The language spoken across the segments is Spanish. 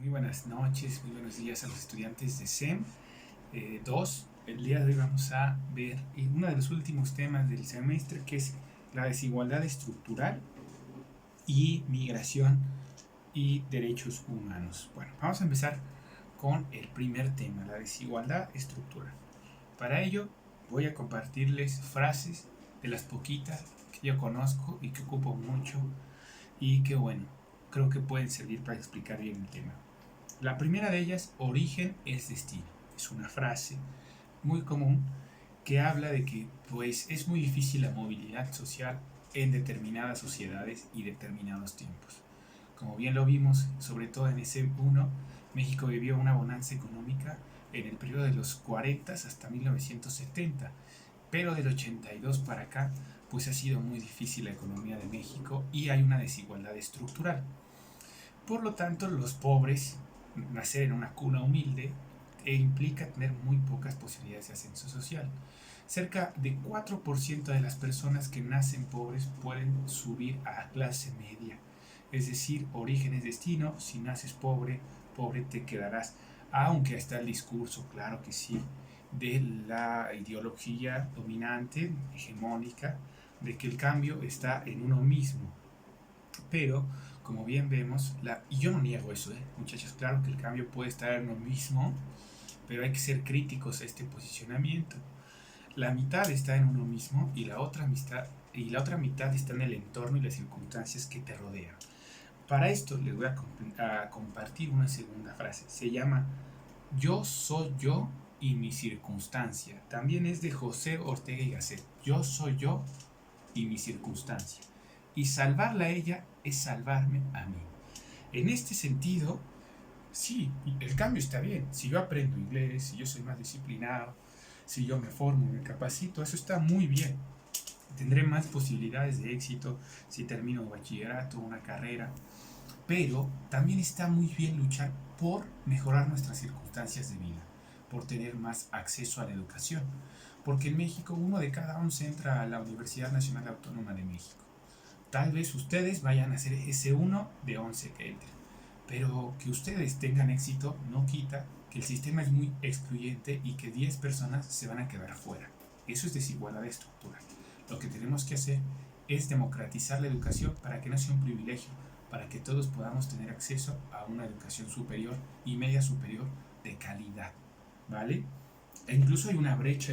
Muy buenas noches, muy buenos días a los estudiantes de SEM 2. El día de hoy vamos a ver uno de los últimos temas del semestre, que es la desigualdad estructural y migración y derechos humanos. Bueno, vamos a empezar con el primer tema, la desigualdad estructural. Para ello voy a compartirles frases de las poquitas que yo conozco y que ocupo mucho y que bueno, creo que pueden servir para explicar bien el tema. La primera de ellas, origen es destino. Es una frase muy común que habla de que pues es muy difícil la movilidad social en determinadas sociedades y determinados tiempos. Como bien lo vimos, sobre todo en ese 1, México vivió una bonanza económica en el periodo de los 40 hasta 1970, pero del 82 para acá pues ha sido muy difícil la economía de México y hay una desigualdad estructural. Por lo tanto, los pobres, nacer en una cuna humilde, implica tener muy pocas posibilidades de ascenso social. Cerca de 4% de las personas que nacen pobres pueden subir a clase media. Es decir, origen es destino, si naces pobre, pobre te quedarás. Aunque está el discurso, claro que sí, de la ideología dominante, hegemónica, de que el cambio está en uno mismo. Pero, como bien vemos, y yo no niego eso, muchachos, claro que el cambio puede estar en uno mismo, pero hay que ser críticos a este posicionamiento. La mitad está en uno mismo y la otra mitad está en el entorno y las circunstancias que te rodean. Para esto les voy a compartir una segunda frase. Se llama Yo soy yo y mi circunstancia. También es de José Ortega y Gasset. Yo soy yo y mi circunstancia. Y salvarla a ella es salvarme a mí. En este sentido, sí, el cambio está bien. Si yo aprendo inglés, si yo soy más disciplinado, si yo me formo, me capacito, eso está muy bien. Tendré más posibilidades de éxito si termino un bachillerato, una carrera. Pero también está muy bien luchar por mejorar nuestras circunstancias de vida, por tener más acceso a la educación. Porque en México 1 de cada 11 entra a la Universidad Nacional Autónoma de México. Tal vez ustedes vayan a ser ese 1 de 11 que entre. Pero que ustedes tengan éxito no quita que el sistema es muy excluyente y que 10 personas se van a quedar fuera. Eso es desigualdad estructural. Lo que tenemos que hacer es democratizar la educación para que no sea un privilegio, para que todos podamos tener acceso a una educación superior y media superior de calidad, ¿vale? E incluso hay una brecha,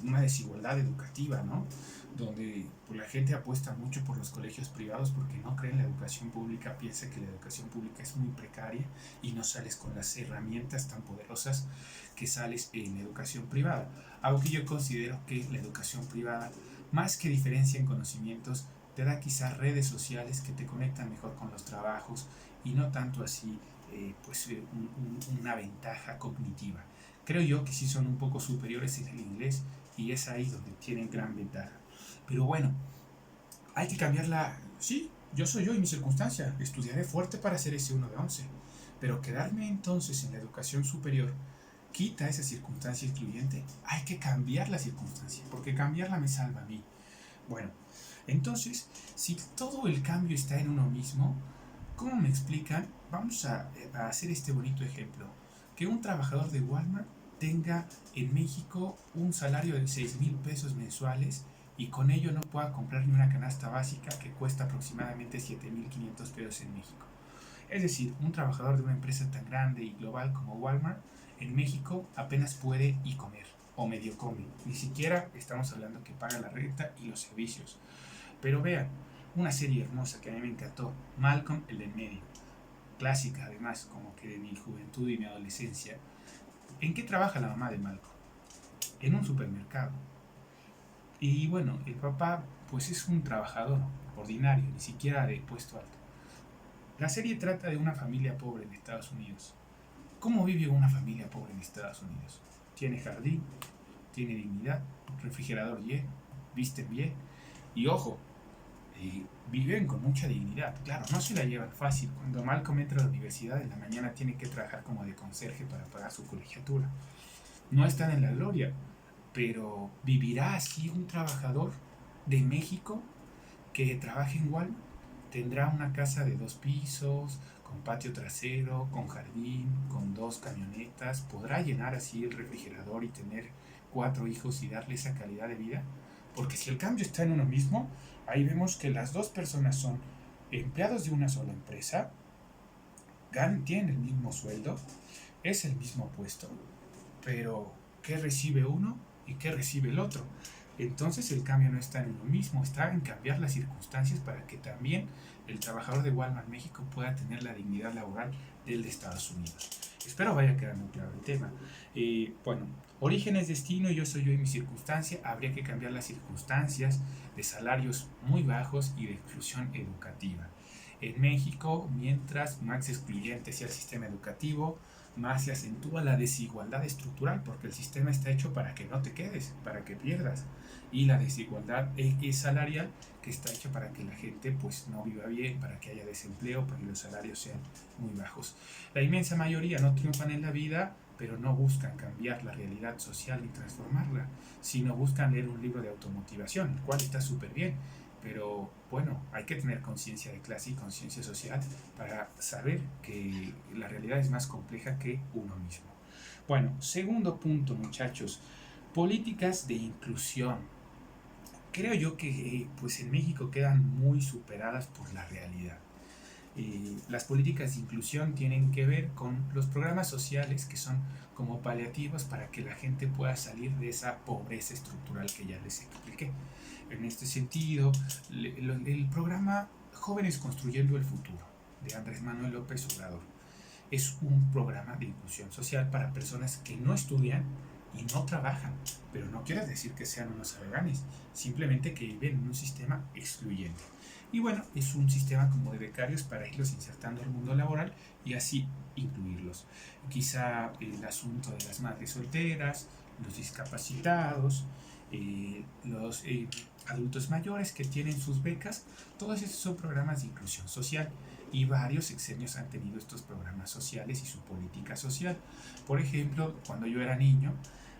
una desigualdad educativa, ¿no? Donde pues, la gente apuesta mucho por los colegios privados porque no cree en la educación pública, piensa que la educación pública es muy precaria y no sales con las herramientas tan poderosas que sales en la educación privada. Aunque yo considero que la educación privada, más que diferencia en conocimientos, te da quizás redes sociales que te conectan mejor con los trabajos y no tanto así una ventaja cognitiva. Creo yo que sí son un poco superiores en el inglés y es ahí donde tienen gran ventaja. Pero bueno, hay que cambiarla. Sí, yo soy yo y mi circunstancia. Estudiaré fuerte para ser ese 1 de 11. Pero quedarme entonces en la educación superior quita esa circunstancia excluyente. Hay que cambiar la circunstancia, porque cambiarla me salva a mí. Bueno, entonces, si todo el cambio está en uno mismo, ¿cómo me explican? Vamos a hacer este bonito ejemplo. Que un trabajador de Walmart tenga en México un salario de 6,000 pesos mensuales y con ello no pueda comprar ni una canasta básica que cuesta aproximadamente 7,500 pesos en México. Es decir, un trabajador de una empresa tan grande y global como Walmart en México apenas puede y comer o medio come. Ni siquiera estamos hablando que paga la renta y los servicios. Pero vean, una serie hermosa que a mí me encantó, Malcolm el de en medio, clásica además, como que de mi juventud y mi adolescencia. ¿En qué trabaja la mamá de Malcolm? En un supermercado. Y bueno, el papá pues es un trabajador ordinario, ni siquiera de puesto alto. La serie trata de una familia pobre en Estados Unidos. ¿Cómo vive una familia pobre en Estados Unidos? Tiene jardín, tiene dignidad, refrigerador lleno, visten bien y ojo, viven con mucha dignidad. Claro, no se la llevan fácil. Cuando Malcolm entra a la universidad en la mañana tiene que trabajar como de conserje para pagar su colegiatura. No están en la gloria, pero ¿vivirá así un trabajador de México que trabaje en Walmart? Tendrá una casa de 2 pisos, con patio trasero, con jardín, con 2 camionetas, podrá llenar así el refrigerador y tener 4 hijos y darle esa calidad de vida? Porque si el cambio está en uno mismo, ahí vemos que las 2 personas son empleados de una sola empresa, tienen el mismo sueldo, es el mismo puesto, pero ¿qué recibe uno y qué recibe el otro? Entonces el cambio no está en uno mismo, está en cambiar las circunstancias para que también el trabajador de Walmart México pueda tener la dignidad laboral del de Estados Unidos. Espero vaya quedando claro el tema. Bueno, origen es destino, yo soy yo y mi circunstancia. Habría que cambiar las circunstancias de salarios muy bajos y de exclusión educativa. En México, mientras más excluyente sea el sistema educativo, más se acentúa la desigualdad estructural, porque el sistema está hecho para que no te quedes, para que pierdas. Y la desigualdad es salarial, que está hecha para que la gente pues no viva bien, para que haya desempleo, para que los salarios sean muy bajos. La inmensa mayoría no triunfan en la vida, pero no buscan cambiar la realidad social ni transformarla, sino buscan leer un libro de automotivación, el cual está súper bien. Pero bueno, hay que tener conciencia de clase y conciencia social para saber que la realidad es más compleja que uno mismo. Bueno, segundo punto, muchachos, políticas de inclusión. Creo yo que pues en México quedan muy superadas por la realidad. Las políticas de inclusión tienen que ver con los programas sociales que son como paliativos para que la gente pueda salir de esa pobreza estructural que ya les expliqué. En este sentido, el programa Jóvenes Construyendo el Futuro de Andrés Manuel López Obrador es un programa de inclusión social para personas que no estudian y no trabajan, pero no quiere decir que sean unos arrogantes, simplemente que viven en un sistema excluyente. Y bueno, es un sistema como de becarios para irlos insertando al mundo laboral y así incluirlos. Quizá el asunto de las madres solteras, los discapacitados, los adultos mayores que tienen sus becas, todos estos son programas de inclusión social y varios sexenios han tenido estos programas sociales y su política social. Por ejemplo, cuando yo era niño,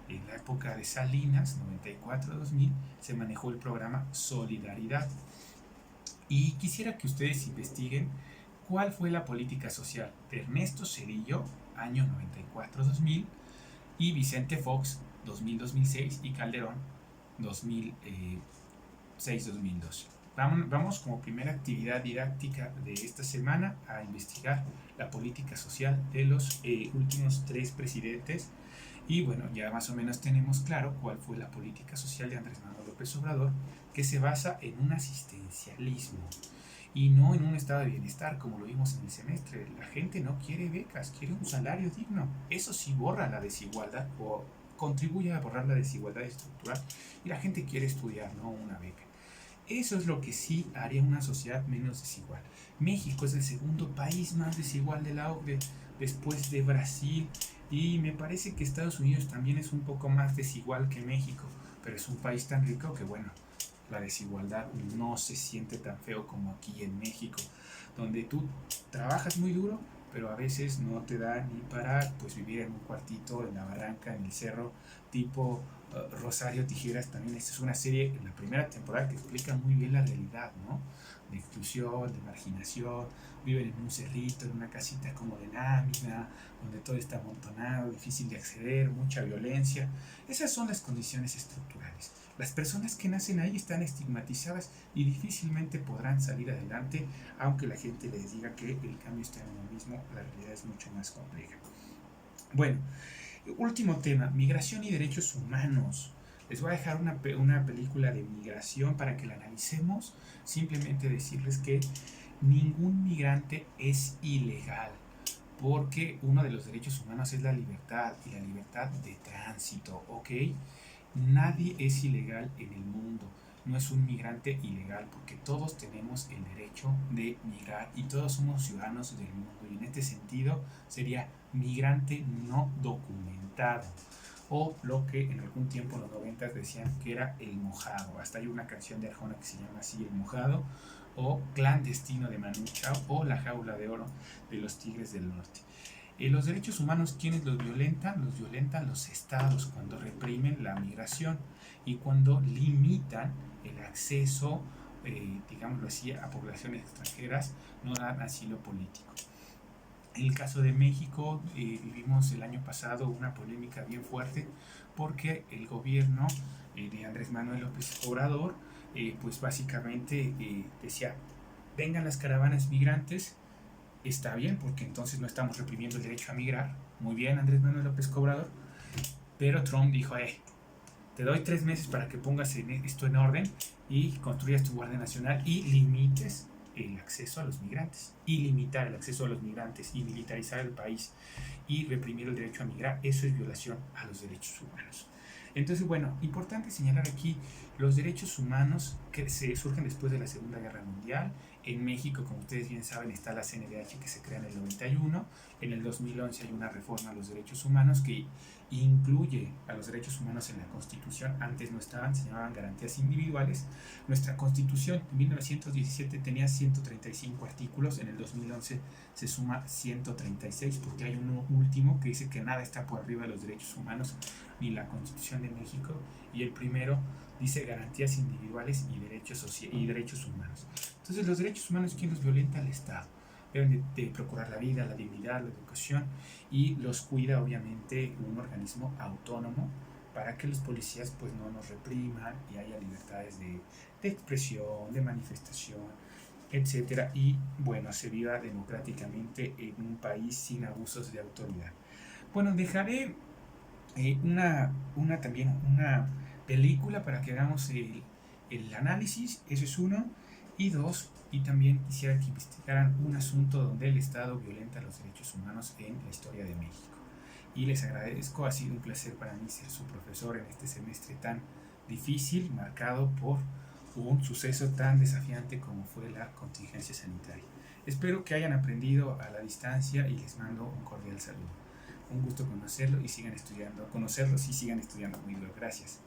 en la época de Salinas, 94-2000, se manejó el programa Solidaridad. Y quisiera que ustedes investiguen cuál fue la política social de Ernesto Zedillo, año 94-2000, y Vicente Fox, 2000-2006, y Calderón, 2006-2012. Vamos como primera actividad didáctica de esta semana a investigar la política social de los últimos 3 presidentes. Y bueno, ya más o menos tenemos claro cuál fue la política social de Andrés Manuel López Obrador, que se basa en un asistencialismo y no en un estado de bienestar, como lo vimos en el semestre. La gente no quiere becas, quiere un salario digno. Eso sí borra la desigualdad o contribuye a borrar la desigualdad estructural, y la gente quiere estudiar, no una beca. Eso es lo que sí haría una sociedad menos desigual. México es el segundo país más desigual de la OCDE, después de Brasil, y me parece que Estados Unidos también es un poco más desigual que México, pero es un país tan rico que bueno, la desigualdad no se siente tan feo como aquí en México, donde tú trabajas muy duro, pero a veces no te da ni para pues vivir en un cuartito, en la barranca, en el cerro, tipo Rosario Tijeras. También esta es una serie en la primera temporada que explica muy bien la realidad, ¿no? De exclusión, de marginación, viven en un cerrito, en una casita como de lámina, donde todo está amontonado, difícil de acceder, mucha violencia. Esas son las condiciones estructurales. Las personas que nacen ahí están estigmatizadas y difícilmente podrán salir adelante, aunque la gente les diga que el cambio está en uno mismo. La realidad es mucho más compleja. Bueno, último tema, migración y derechos humanos. Les voy a dejar una película de migración para que la analicemos. Simplemente decirles que ningún migrante es ilegal, porque uno de los derechos humanos es la libertad, y la libertad de tránsito, ¿ok? Nadie es ilegal en el mundo, no es un migrante ilegal, porque todos tenemos el derecho de migrar y todos somos ciudadanos del mundo, y en este sentido sería migrante no documentado, o lo que en algún tiempo en los 90 decían que era el mojado. Hasta hay una canción de Arjona que se llama así, El Mojado, o Clandestino de Manu Chao, o La Jaula de Oro de los Tigres del Norte. Los derechos humanos, ¿quiénes los violentan? Los violentan los estados cuando reprimen la migración y cuando limitan el acceso, digámoslo así, a poblaciones extranjeras, no dan asilo político. En el caso de México, vivimos el año pasado una polémica bien fuerte porque el gobierno de Andrés Manuel López Obrador, pues básicamente decía, vengan las caravanas migrantes, está bien, porque entonces no estamos reprimiendo el derecho a migrar. Muy bien, Andrés Manuel López Obrador. Pero Trump dijo, te doy 3 meses para que pongas esto en orden y construyas tu Guardia Nacional y limites el acceso a los migrantes. Y limitar el acceso a los migrantes y militarizar el país y reprimir el derecho a migrar, eso es violación a los derechos humanos. Entonces, bueno, importante señalar aquí los derechos humanos que se surgen después de la Segunda Guerra Mundial. En México, como ustedes bien saben, está la CNDH que se crea en el 91. En el 2011 hay una reforma a los derechos humanos que incluye a los derechos humanos en la Constitución. Antes no estaban, se llamaban garantías individuales. Nuestra Constitución en 1917 tenía 135 artículos, en el 2011 se suma 136 porque hay uno último que dice que nada está por arriba de los derechos humanos, ni la Constitución de México, y el primero dice garantías individuales y derechos humanos. Entonces los derechos humanos, ¿quién los violenta? El Estado. Deben de procurar la vida, la dignidad, la educación, y los cuida obviamente un organismo autónomo para que los policías pues no nos repriman y haya libertades de expresión, de manifestación, etcétera, y bueno, se viva democráticamente en un país sin abusos de autoridad. Bueno, dejaré también una película para que hagamos el análisis, eso es uno, y dos, y también quisiera que investigaran un asunto donde el Estado violenta los derechos humanos en la historia de México. Y les agradezco, ha sido un placer para mí ser su profesor en este semestre tan difícil, marcado por un suceso tan desafiante como fue la contingencia sanitaria. Espero que hayan aprendido a la distancia y les mando un cordial saludo. Un gusto conocerlo y sigan estudiando, conocerlos y sigan estudiando muy duro. Gracias.